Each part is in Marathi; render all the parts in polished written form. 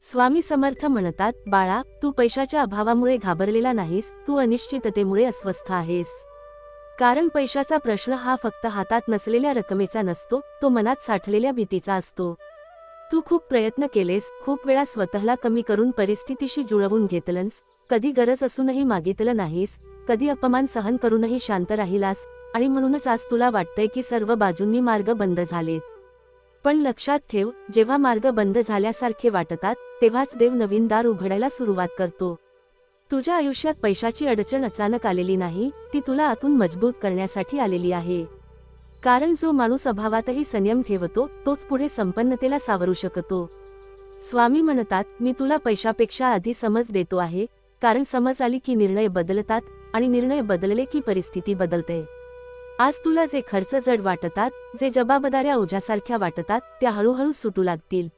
स्वामी समर्थ म्हणतात, बाळा, तू पैशाच्या अभावामुळे घाबरलेला नाहीस, तू अनिश्चिततेमुळे अस्वस्थ आहेस. कारण पैशाचा प्रश्न हा फक्त हातात नसलेल्या रकमेचा नसतो, तो मनात साठलेल्या भीतीचा असतो. तू खूप प्रयत्न केलेस, खूप वेळा स्वतःला कमी करून परिस्थितीशी जुळवून घेतलंस, कधी गरज असूनही मागितलं नाहीस, कधी अपमान सहन करूनही शांत राहिलास, आणि म्हणूनच आज तुला वाटतंय की सर्व बाजूंनी मार्ग बंद झालेत. पण लक्षात ठेव, जेव्हा मार्ग बंद झाल्यासारखे वाटतात, तेव्हाच देव नवीन दार उघडायला सुरुवात करतो. तुझ्या आयुष्यात पैशाची अडचण अचानक आलेली नाही, ती तुला आतून मजबूत करण्यासाठी आलेली आहे. कारण जो माणूस अभावातही संयम ठेवतो, तोच पुढे संपन्नतेला सावरू शकतो. स्वामी म्हणतात, मी तुला पैशापेक्षा आधी समज देतो आहे, कारण समज आली की निर्णय बदलतात, आणि निर्णय बदलले की परिस्थिती बदलते. आज तुला जे खर्च जड वाटतात, जे जबाबदाऱ्या ओझ्यासारख्या वाटतात, त्या हळूहळू सुटू लागतील.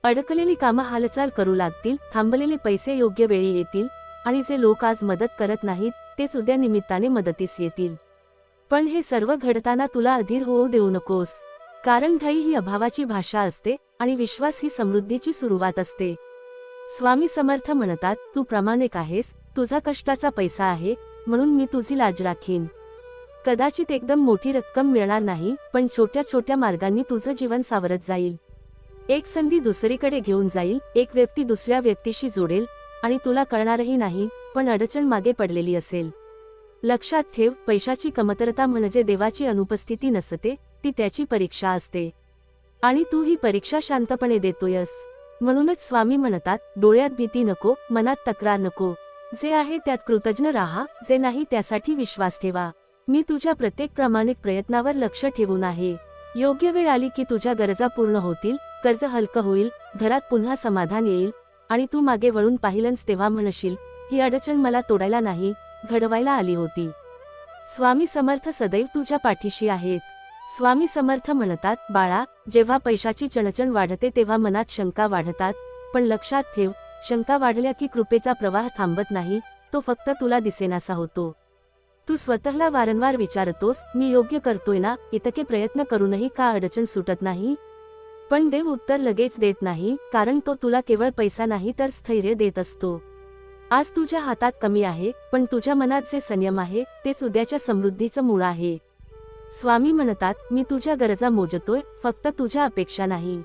अडकलेली कामं हालचाल करू लागतील, थांबलेले पैसे योग्य वेळी येतील, आणि जे लोक आज मदत करत नाहीत, तेच उद्या निमित्ताने मदतीस येतील. पण हे सर्व घडताना तुला अधीर होऊ देऊ नकोस. कारण घाई ही अभावाची भाषा असते, आणि विश्वास ही समृद्धीची सुरुवात असते. स्वामी समर्थ म्हणतात, तू प्रामाणिक आहेस, तुझा कष्टाचा पैसा आहे, म्हणून मी तुझी लाज राखीन. कदाचित एकदम मोठी रक्कम मिळणार नाही, पण छोट्या छोट्या मार्गांनी तुझं जीवन सावरत जाईल. एक संधी दुसरीकडे घेऊन जाईल, एक व्यक्ती दुसऱ्या व्यक्तीशी जोडेल, आणि तुला कळणारही नाही, पण अडचण मागे पडलेली असेल. लक्षात ठेव, पैशाची कमतरता म्हणजे देवाची अनुपस्थिती नसते, ती त्याची परीक्षा असते. आणि तू ही परीक्षा शांतपणे देतोयस. म्हणूनच स्वामी म्हणतात, डोळ्यात भीती नको, मनात तक्रार नको. जे आहे त्यात कृतज्ञ राहा, जे नाही त्यासाठी विश्वास ठेवा. मी तुझ्या प्रत्येक प्रामाणिक प्रयत्नावर लक्ष ठेवून आहे. योग्य वेळ आली की तुझ्या गरजा पूर्ण होतील, कर्ज हलकं होईल, घरात पुन्हा समाधान येईल, आणि तू मागे वळून पाहिलंस तेव्हा म्हणशील, ही अडचण मला तोडायला नाही, घडवायला आली होती. स्वामी समर्थ सदैव तुझ्या पाठीशी आहेत. स्वामी समर्थ म्हणतात, बाळा, जेव्हा पैशाची चणचण वाढते तेव्हा मनात शंका वाढतात, पण लक्षात ठेव, शंका वाढल्या की कृपेचा प्रवाह थांबत नाही, तो फक्त तुला दिसेनासा होतो. तू स्वतःला वारंवार विचारतोस, मी योग्य करतोय ना, इतके प्रयत्न करूनही का अडचण सुटत नाही? पण देव उत्तर लगेच देत नाही, कारण तो तुला केवळ पैसा नाही तर स्थैर्य देत असतो. आज तुझ्या हातात कमी आहे, पण तुझ्या मनात जे संयम आहे, तेच उद्याच्या समृद्धीचं मूळ आहे. स्वामी म्हणतात, मी तुझ्या गरजा मोजतोय, फक्त तुझ्या अपेक्षा नाही.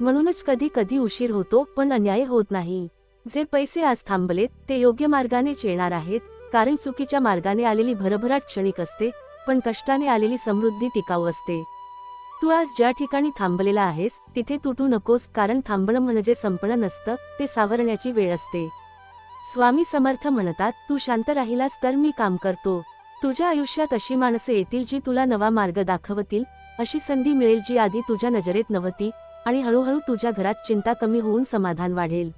म्हणूनच कधी कधी उशीर होतो, पण अन्याय होत नाही. जे पैसे आज थांबलेत, ते योग्य मार्गानेच येणार आहेत, कारण चुकीच्या मार्गाने आलेली भरभराट क्षणिक असते, पण कष्टाने आलेली समृद्धी टिकाऊ असते. तू आज ज्या ठिकाणी थांबलेला आहेस, तिथे तुटू नकोस, कारण थांबणं म्हणजे संपणं नसतं, ते सावरण्याची वेळ असते. स्वामी समर्थ म्हणतात, तू शांत राहिलास तर मी काम करतो. तुझ्या आयुष्यात अशी माणसं येतील जी तुला नवा मार्ग दाखवतील, अशी संधी मिळेल जी आधी तुझ्या नजरेत नव्हती, आणि हळूहळू तुझ्या घरात चिंता कमी होऊन समाधान वाढेल.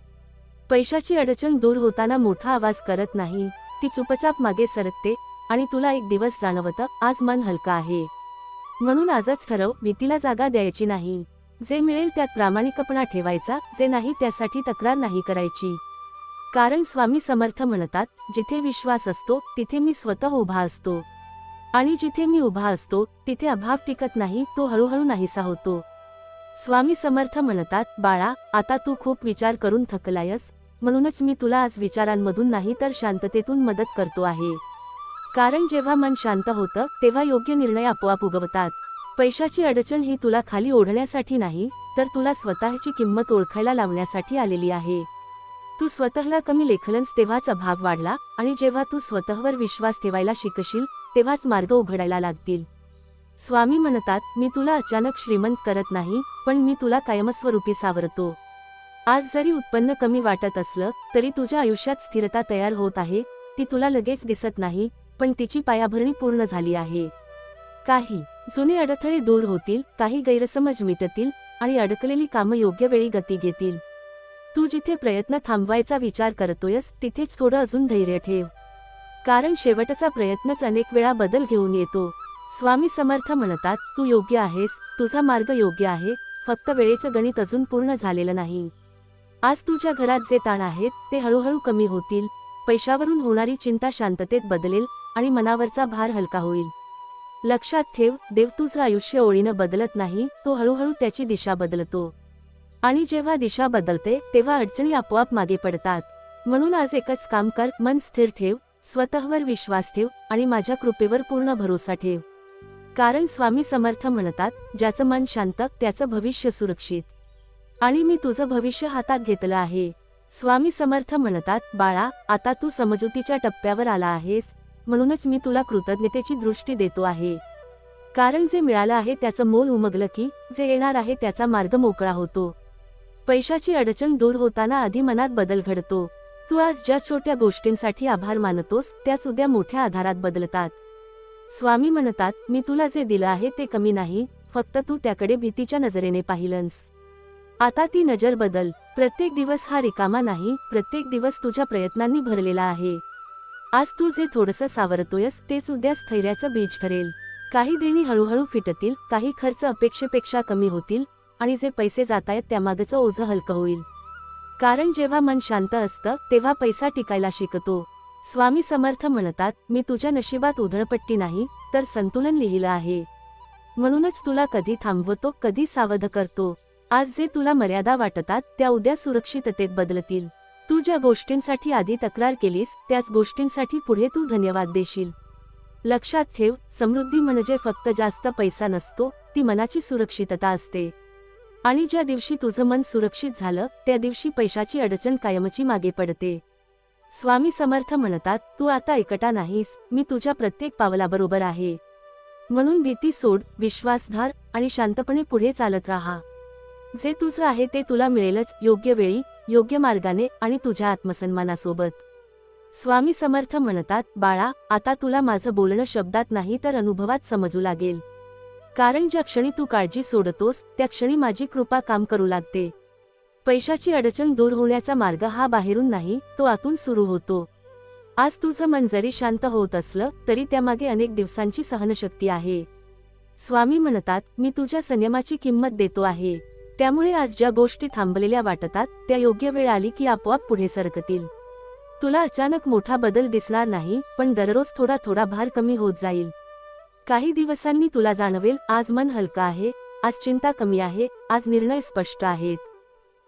पैशाची अडचण दूर होताना मोठा आवाज करत नाही, ती चुपचाप मागे सरकते, आणि तुला एक दिवस जाणवतं, आज मन हलका आहे. म्हणून आजच ठरव, भीतीला जागा द्यायची नाही. जे मिळेल त्यात प्रामाणिकपणा ठेवायचा, जे नाही त्यासाठी तक्रार नाही करायची. कारण स्वामी समर्थ म्हणतात, जिथे विश्वास असतो, तिथे मी स्वतः उभा असतो. आणि जिथे मी उभा असतो, तिथे अभाव टिकत नाही, तो हळूहळू नाहीसा होतो. स्वामी समर्थ म्हणतात, बाळा, आता तू खूप विचार करून थकलायस, म्हणूनच मी तुला आज विचारांमधून नाही तर शांततेतून मदत करतो आहे. कारण जेव्हा मन शांत होतं, तेव्हा योग्य निर्णय आपोआप उगवतात. पैशाची अडचण ही तुला खाली ओढण्यासाठी नाही, तर तुला स्वतःची किंमत ओळखायला लावण्यासाठी आलेली आहे. तू स्वतःला कमी लेखलंस तेव्हाच अभाव वाढला, आणि जेव्हा तू स्वतःवर विश्वास ठेवायला शिकशील, तेव्हाच मार्ग उघडायला लागतील. स्वामी म्हणतात, मी तुला अचानक श्रीमंत करत नाही, पण मी तुला कायमस्वरूपी सावरतो. आज जरी उत्पन्न कमी वाटत असलं, तरी तुझ्या आयुष्यात स्थिरता तयार होत आहे. ती तुला लगेच दिसत नाही, पण तिची पायाभरणी पूर्ण झाली आहे. काही जुने अडथळे दूर होतील, काही गैरसमज मिटतील, आणि अडकलेली कामं योग्य वेळी गती घेतील. तू जिथे प्रयत्न थांबवायचा विचार करतोयस, तिथेच थोडं अजून धैर्य ठेव. कारण शेवटचा प्रयत्नच अनेक वेळा बदल घेऊन येतो. स्वामी समर्थ म्हणतात, तू योग्य आहेस, तुझा मार्ग योग्य आहे, फक्त वेळेचं गणित अजून पूर्ण झालेलं नाही. आज तुझ्या घरात जे ताण आहेत, ते हळूहळू कमी होतील. पैशावरून होणारी चिंता शांततेत बदलेल, आणि मनावरचा भार हलका होईल. लक्षात ठेव, देव तुझं आयुष्य ओळीनं बदलत नाही, तो हळूहळू त्याची दिशा बदलतो. आणि जेव्हा दिशा बदलते तेव्हा अडचणी आपोआप मागे पडतात. म्हणून आज एकच काम कर, मन स्थिर ठेव, स्वतःवर विश्वास ठेव आणि माझ्या कृपेवर पूर्ण भरोसा ठेव. कारण स्वामी समर्थ म्हणतात, ज्याचं मन शांत त्याचं भविष्य सुरक्षित. आणि मी तुझं भविष्य हातात घेतलं आहे. स्वामी समर्थ म्हणतात, बाळा, आता तू समजुतीच्या टप्प्यावर आला आहेस, म्हणूनच मी तुला कृतज्ञतेची दृष्टी देतो आहे. कारण जे मिळालं आहे त्याचं मोल उमगलं की जे येणार आहे त्याचा मार्ग मोकळा होतो. पैशाची अडचण दूर होताना आधी मनात बदल घडतो. तू आज ज्या छोट्या गोष्टींसाठी आभार मानतोस त्याच उद्या मोठ्या आधारात बदलतात. स्वामी म्हणतात, मी तुला जे दिलं आहे ते कमी नाही, फक्त तू त्याकडे भीतीच्या नजरेने पाहिलंस. आता ती नजर बदल. प्रत्येक दिवस हा रिकामा नाही, प्रत्येक दिवस तुझ्या प्रयत्नांनी भरलेला आहे. आज तू जे थोडंसं सावरतोयस तेच उद्या स्थैर्याचं बीज ठरेल. काही देणी हळूहळू फिटतील, काही खर्च अपेक्षेपेक्षा कमी होतील आणि जे पैसे जातायत त्यामागचं ओझं हलकं होईल. कारण जेव्हा मन शांत असतं तेव्हा पैसा टिकायला शिकतो. स्वामी समर्थ म्हणतात, मी तुझ्या नशिबात उधळपट्टी नाही तर संतुलन लिहिलं आहे. म्हणूनच तुला कधी थांबवतो, कधी सावध करतो. आज जे तुला मर्यादा वाटतात त्या उद्या सुरक्षिततेत बदलतील. तू ज्या गोष्टींसाठी आधी तक्रार केलीस त्याच गोष्टींसाठी पुढे तू धन्यवाद देशील. लक्षात ठेव, समृद्धी म्हणजे फक्त जास्त पैसा नसतो, ती मनाची सुरक्षितता असते. आणि ज्या दिवशी तुझं मन सुरक्षित झालं त्या दिवशी पैशाची अडचण कायमची मागे पडते. स्वामी समर्थ म्हणतात, तू आता एकटा नाहीस, मी तुझ्या प्रत्येक पावलाबरोबर आहे. म्हणून भीती सोड, विश्वास धर आणि शांतपणे पुढे चालत राहा. जे तुझं आहे ते तुला मिळेलच, योग्य वेळी, योग्य मार्गाने आणि तुझ्या आत्मसन्मानासोबत. स्वामी समर्थ म्हणतात, बाळा, आता तुला माझं बोलणं शब्दात नाही तर अनुभवात समजू लागेल. कारण ज्या क्षणी तू काळजी सोडतोस त्या क्षणी माझी कृपा काम करू लागते. पैशाची अडचण दूर होण्याचा मार्ग हा बाहेरून नाही, तो आतून सुरू होतो. आज तुझं मन जरी शांत होत असलं तरी त्यामागे अनेक दिवसांची सहनशक्ती आहे. स्वामी म्हणतात, मी तुझ्या संयमाची किंमत देतो आहे. त्यामुळे आज ज्या गोष्टी थांबलेल्या वाटतात त्या योग्य वेळ आली की आपोआप पुढे सरकतील. तुला अचानक मोठा बदल दिसणार नाही, पण दररोज थोडा थोडा भार कमी होत जाईल. काही दिवसांनी तुला जाणवेल, आज मन हलकं आहे, आज चिंता कमी आहे, आज निर्णय स्पष्ट आहेत.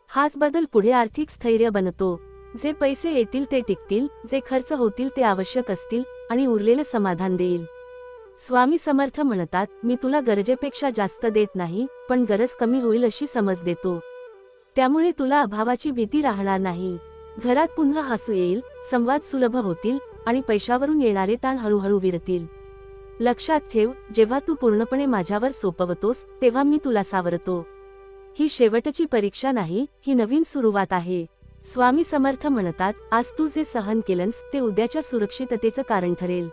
हाच बदल पुढे आर्थिक स्थैर्य बनतो. जे पैसे येतील ते टिकतील, जे खर्च होतील ते आवश्यक असतील आणि उरलेलं समाधान देईल. स्वामी समर्थ म्हणतात, मी तुला गरजेपेक्षा जास्त देत नाही, पण गरज कमी होईल अशी समज देतो. त्यामुळे तुला अभावाची भीती राहणार नाही. घरात पुन्हा हसू येईल, संवाद सुलभ होतील आणि पैशावरून येणारे ताण हळूहळू विरतील. लक्षात ठेव, जेव्हा तू पूर्णपणे माझ्यावर सोपवतोस तेव्हा मी तुला सावरतो. ही शेवटची परीक्षा नाही, ही नवीन सुरुवात आहे. स्वामी समर्थ म्हणतात, आज तू जे सहन केलंस ते उद्याच्या सुरक्षिततेचं कारण ठरेल.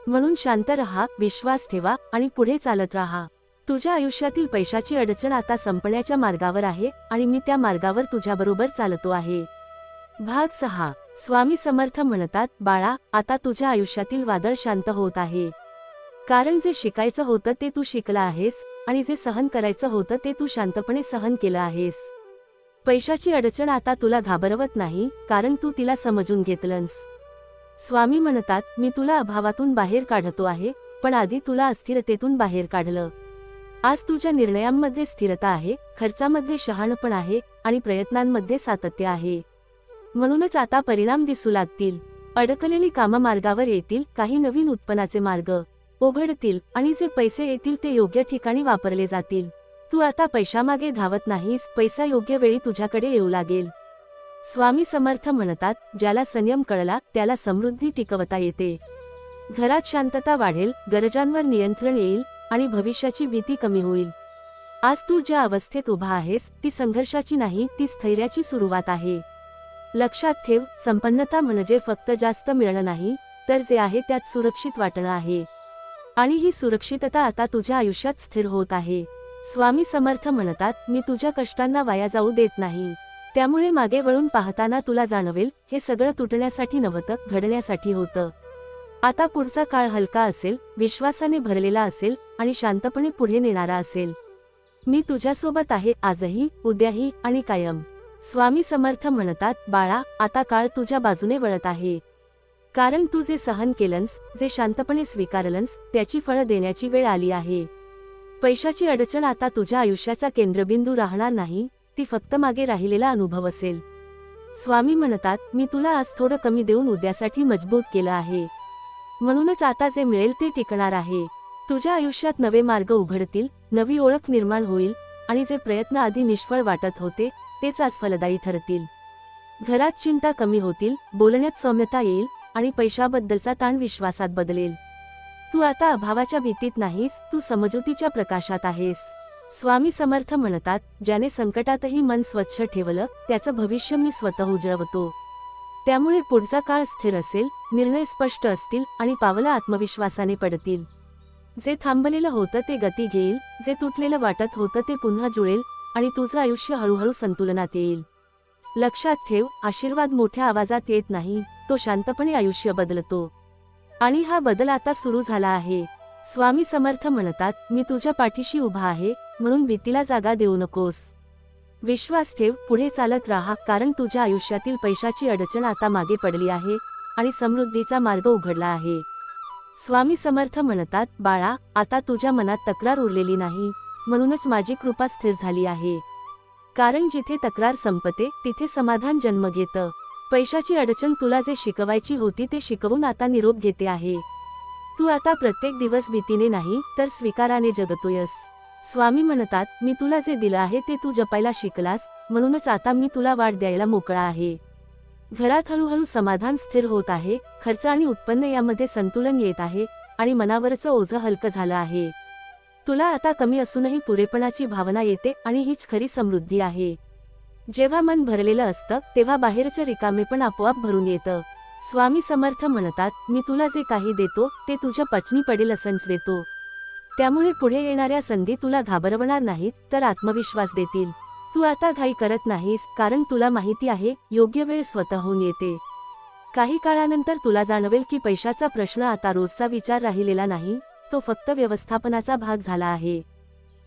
म्हणून शांत रहा, विश्वास ठेवा आणि पुढे चालत राहा. तुझ्या आयुष्यातील पैशाची अडचण आता संपण्याच्या मार्गावर आहे आणि मी त्या मार्गावर तुझ्याबरोबर चालतो आहे. भाग 6. स्वामी समर्थ म्हणतात, बाळा, आता तुझ्या आयुष्यातील वादळ शांत होत आहे. कारण जे शिकायचं होतं ते तू शिकला आहेस आणि जे सहन करायचं होतं ते तू शांतपणे सहन केलं आहेस. पैशाची अडचण आता तुला घाबरवत नाही, कारण तू तिला समजून घेतलंस. स्वामी म्हणतात, मी तुला अभावातून बाहेर काढतो आहे, पण आधी तुला अस्थिरतेतून बाहेर काढलं. आज तुझ्या निर्णयांमध्ये स्थिरता आहे, खर्चामध्ये शहाणपण आहे आणि प्रयत्नांमध्ये सातत्य आहे. म्हणूनच आता परिणाम दिसू लागतील. अडकलेली कामं मार्गावर येतील, काही नवीन उत्पन्नाचे मार्ग उघडतील आणि जे पैसे येतील ते योग्य ठिकाणी वापरले जातील. तू आता पैशामागे धावत नाहीस, पैसा योग्य वेळी तुझ्याकडे येऊ लागेल. स्वामी समर्थ म्हणतात, ज्याला संयम कळला त्याला समृद्धी टिकवता येते. घरात शांतता वाढेल, गरजांवर नियंत्रण येईल आणि भविष्याची भीती कमी होईल. आज तू ज्या अवस्थेत उभा आहेस ती संघर्षाची नाही, ती स्थैर्याची सुरुवात आहे. लक्षात ठेव, संपन्नता म्हणजे फक्त जास्त मिळणं नाही, तर जे आहे त्यात सुरक्षित वाटणं आहे. आणि ही सुरक्षितता आता तुझ्या आयुष्यात स्थिर होत आहे. स्वामी समर्थ म्हणतात, मी तुझ्या कष्टांना वाया जाऊ देत नाही. त्यामुळे मागे वळून पाहताना तुला जाणवेल, हे सगळं तुटण्यासाठी नव्हतं, घडण्यासाठी होतं. आता पुढचा काळ हलका असेल, विश्वासाने भरलेला असेल आणि शांतपणे पुढे नेणारा असेल. मी तुझ्यासोबत आहे, आजही, उद्याही आणि कायम. स्वामी समर्थ म्हणतात, बाळा, आता काळ तुझ्या बाजूने वळत आहे. कारण तू जे सहन केलंस, जे शांतपणे स्वीकारलंस, त्याची फळं देण्याची वेळ आली आहे. पैशाची अडचण आता तुझ्या आयुष्याचा केंद्रबिंदू राहणार नाही, ती फक्त मागे राहिलेला अनुभव असेल. स्वामी म्हणतात, मी तुला आज थोडं कमी देऊन उद्यासाठी मजबूत केलं आहे. म्हणूनच आता जे मिळेल ते टिकणार आहे. तुझ्या आयुष्यात नवे मार्ग उघडतील, नवी ओळख निर्माण होईल आणि जे प्रयत्न आधी निष्फळ वाटत होते तेच आज फलदायी ठरतील. घरात चिंता कमी होतील, बोलण्यात सौम्यता येईल आणि पैशाबद्दलचा ताण विश्वासात बदलेल. तू आता अभावाच्या भीतीत नाहीस, तू समजुतीच्या प्रकाशात आहेस. स्वामी समर्थ म्हणतात, ज्याने संकटातही मन स्वच्छ ठेवलं त्याचं भविष्य मी स्वतः उजळवतो. त्यामुळे पुढचा काळ स्थिर असेल, निर्णय स्पष्ट असतील आणि पावलं आत्मविश्वासाने पडतील. जे थांबलेलं होतं ते गती घेईल, जे तुटलेलं वाटत होतं ते पुन्हा जुळेल आणि तुझं आयुष्य हळूहळू संतुलनात येईल. लक्षात ठेव, आशीर्वाद मोठ्या आवाजात येत नाही, तो शांतपणे आयुष्य बदलतो. आणि हा बदल आता सुरू झाला आहे. स्वामी समर्थ म्हणतात, मी तुझ्या पाठीशी उभा आहे, म्हणून भीतीला जागा देऊ नकोस. विश्वास ठेव, पुढे चालत राहा, कारण तुझ्या आयुष्यातील पैशाची अडचण आता मागे पडली आहे आणि समृद्धीचा मार्ग उघडला आहे. स्वामी समर्थ म्हणतात, बाळा, आता तुझ्या मनात तक्रार उरलेली नाही, म्हणूनच माझी कृपा स्थिर झाली आहे. कारण जिथे तक्रार संपते तिथे समाधान जन्म घेतं. पैशाची अडचण तुला जे शिकवायची होती ते शिकवून आता निरोप घेते आहे. तू आता प्रत्येक दिवस भीतीने नाही तर स्वीकाराने जगतोयस. स्वामी म्हणतात, मी तुला जे दिलं आहे ते तू जपायला शिकलास, म्हणूनच आता मी तुला वाट द्यायला मोकळा आहे. घरात हळूहळू समाधान स्थिर होत आहे, खर्च आणि उत्पन्न यामध्ये संतुलन येत आहे आणि मनावरचं ओझं हलकं झालं आहे. तुला आता कमी असूनही पुरेपणाची भावना येते आणि हीच खरी समृद्धी आहे. जेव्हा मन भरलेलं असतं तेव्हा बाहेरचं रिकामेपण आपोआप भरून येतं. स्वामी समर्थ म्हणतात, मी तुला जे काही देतो ते तुझ्या पचनी पडेल असंच देतो. त्यामुळे पुढे येणाऱ्या संधी तुला घाबरवणार नाहीत तर आत्मविश्वास देतील. तू आता घाई करत नाहीस, कारण तुला माहिती आहे योग्य वेळ स्वतःहून येते. काही काळानंतर तुला जाणवेल की पैशाचा प्रश्न आता रोजचा विचार राहिलेला नाही, तो फक्त व्यवस्थापनाचा भाग झाला आहे.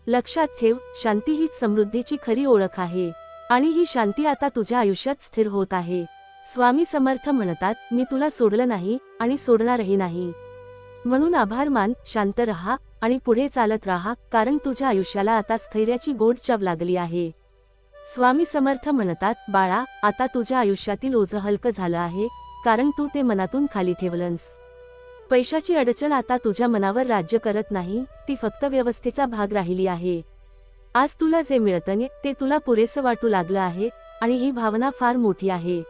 लक्षात ठेव, शांती हीच समृद्धीची खरी ओळख आहे आणि ही शांती आता तुझ्या आयुष्यात स्थिर होत आहे. स्वामी समर्थ म्हणतात, मी तुला सोडलं नाही आणि सोडणारही नाही. म्हणून आभार मान, शांत रहा आणि पुढे चालत राहा, कारण तुझ्या आयुष्याला आता स्थैर्याची गोड चव लागली आहे. स्वामी समर्थ म्हणतात, बाळा, आता तुझ्या आयुष्यातील ओझं हलकं झालं आहे, कारण तू ते मनातून खाली ठेवलंस. पैशाची अडचण आता तुझ्या मनावर राज्य करत नाही, ती फक्त व्यवस्थेचा भाग राहिली आहे. आज तुला जे मिळतं ते तुला पुरेसं वाटू लागलं आहे आणि ही भावना फार मोठी आहे.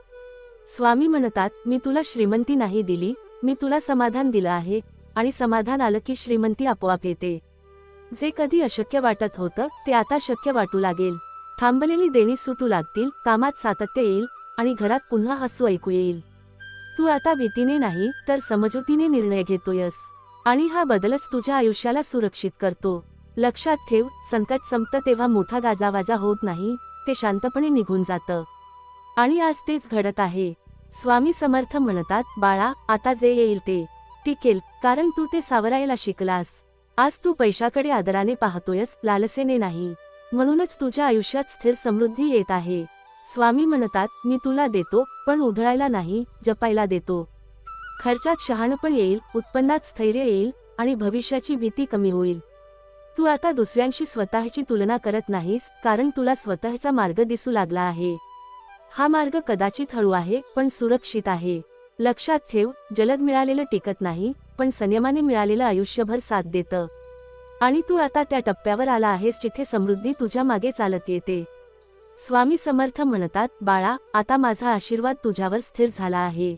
स्वामी म्हणतात, मी तुला श्रीमंती नाही दिली, मी तुला समाधान दिलं आहे आणि समाधान आलं की श्रीमंती आपोआप येते. जे कधी अशक्य वाटत होतं ते आता शक्य वाटू लागेल. थांबलेली देणी सुटू लागतील, कामात सातत्य येईल आणि घरात पुन्हा हसू ऐकू येईल. तू आता भीतीने नाही तर समजुतीने निर्णय घेतोयस आणि हा बदलच तुझ्या आयुष्याला सुरक्षित करतो. लक्षात ठेव, संकट संपतं तेव्हा मोठा गाजावाजा होत नाही, ते शांतपणे निघून जातं. आणि आज तेच घडत आहे. स्वामी समर्थ म्हणतात, बाळा, आता जे येईल ते टिकेल, कारण तू ते सावरायला शिकलास. आज तू पैशाकडे आदराने पाहतोयस, लालसेने नाही. म्हणूनच तुझ्या आयुष्यात स्थिर समृद्धी येत आहे. स्वामी म्हणतात, मी तुला देतो, पण उधळायला नाही, जपायला देतो. खर्चात शहाणपण येईल, उत्पन्नात स्थैर्य येईल आणि भविष्याची भीती कमी होईल. तू आता दुसऱ्यांशी स्वतःची तुलना करत नाहीस, कारण तुला स्वतःचा मार्ग दिसू लागला आहे. हा मार्ग कदाचित हळू आहे पण सुरक्षित आहे. लक्षात ठेव, जलद मिळालेलं टिकत नाही, पण संयमाने मिळालेलं आयुष्यभर साथ देतं. आणि तू आता त्या टप्प्यावर आला आहेस जिथे समृद्धी तुझ्या मागे चालत येते. स्वामी समर्थ म्हणतात, बाळा, आता माझा आशीर्वाद तुझ्यावर स्थिर झाला आहे.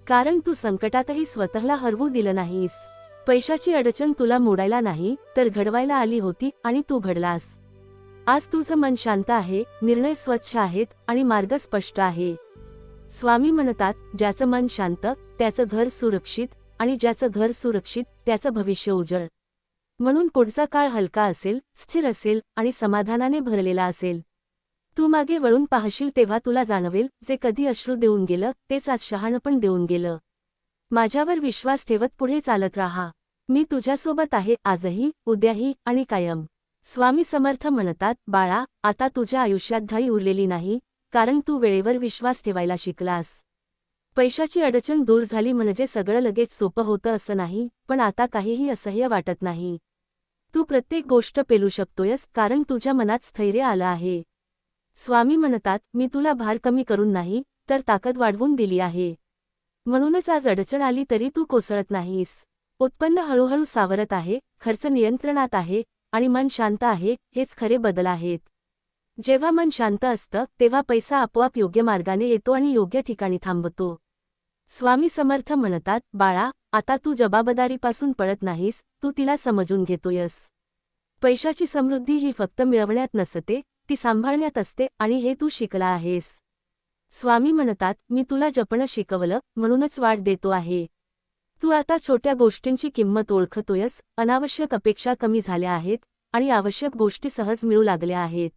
कारण तू संकटातही स्वतःला हरवू दिलं नाहीस. पैशाची अडचण तुला मोडायला नाही तर घडवायला आली होती आणि तू घडलास. आज तुझं मन शांत आहे, निर्णय स्वच्छ आहेत आणि मार्ग स्पष्ट आहे. स्वामी म्हणतात, ज्याचं मन शांत त्याचं घर सुरक्षित आणि ज्याचं घर सुरक्षित त्याचं भविष्य उज्ज्वल. म्हणून पुढचा काळ हलका असेल, स्थिर असेल आणि समाधानाने भरलेला असेल. तू मागे वळून पाहशील तेव्हा तुला जाणवेल, जे कधी अश्रू देऊन गेलं तेच आज शहाणपण देऊन गेलं. माझ्यावर विश्वास ठेवत पुढे चालत राहा. मी तुझ्यासोबत आहे, आजही, उद्याही आणि कायम. स्वामी समर्थ म्हणतात, बाळा, आता तुझ्या आयुष्यात घाई उरलेली नाही, कारण तू वेळेवर विश्वास ठेवायला शिकलास. पैशाची अडचण दूर झाली म्हणजे सगळं लगेच सोपं होतं असं नाही, पण आता काहीही असह्य वाटत नाही. तू प्रत्येक गोष्ट पेलू शकतोयस, कारण तुझ्या मनात स्थैर्य आलं आहे. स्वामी म्हणतात, मी तुला भार कमी करून नाही, तर ताकद वाढवून दिली आहे. म्हणूनच आज अडचण आली तरी तू कोसळत नाहीस. उत्पन्न हळूहळू सावरत आहे, खर्च नियंत्रणात आहे, आणि मन शांत आहे, हेच खरे बदल आहेत. जेव्हा मन शांत असतं तेव्हा पैसा आपोआप योग्य मार्गाने येतो आणि योग्य ठिकाणी थांबतो. स्वामी समर्थ म्हणतात, बाळा, आता तू जबाबदारीपासून पळत नाहीस, तू तिला समजून घेतोयस. पैशाची समृद्धी ही फक्त मिळवण्यात नसते, ती सांभाळण्यात असते, आणि हे तू शिकला आहेस. स्वामी म्हणतात, मी तुला जपणं शिकवलं, म्हणूनच वाढ देतो आहे. तू आता छोट्या गोष्टींची किंमत ओळखतोयस, अनावश्यक अपेक्षा कमी झाल्या आहेत, आणि आवश्यक गोष्टी सहज मिळू लागल्या आहेत.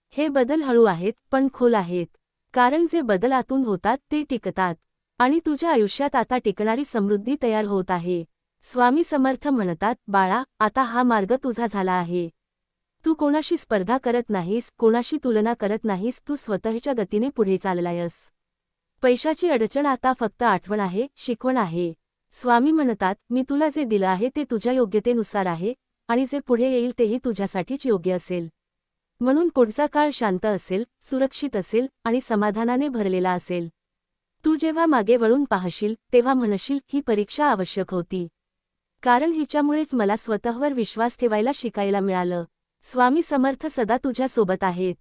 हे बदल हळू आहेत पण खोल आहेत. कारण जे बदल आतून होतात ते टिकतात. आणि तुझ्या आयुष्यात आता टिकणारी समृद्धी तयार होत आहे. स्वामी समर्थ म्हणतात, बाळा, आता हा मार्ग तुझा झाला आहे. तू कोणाशी स्पर्धा करत नाहीस, कोणाशी तुलना करत नाहीस, तू स्वतःच्या गतीने पुढे चाललायस. पैशाची अडचण आता फक्त आठवण आहे, शिकवण आहे. स्वामी म्हणतात, मी तुला जे दिलं आहे ते तुझ्या योग्यतेनुसार आहे, आणि जे पुढे येईल तेही तुझ्यासाठीच योग्य असेल. म्हणून पुढचा काळ शांत असेल, सुरक्षित असेल, आणि समाधानाने भरलेला असेल. तू जेव्हा मागे वळून पाहशील तेव्हा म्हणशील, ही परीक्षा आवश्यक होती. कारण हिच्यामुळेच मला स्वतःवर विश्वास ठेवायला शिकायला मिळालं. स्वामी समर्थ सदा तुझ्या सोबत आहेत.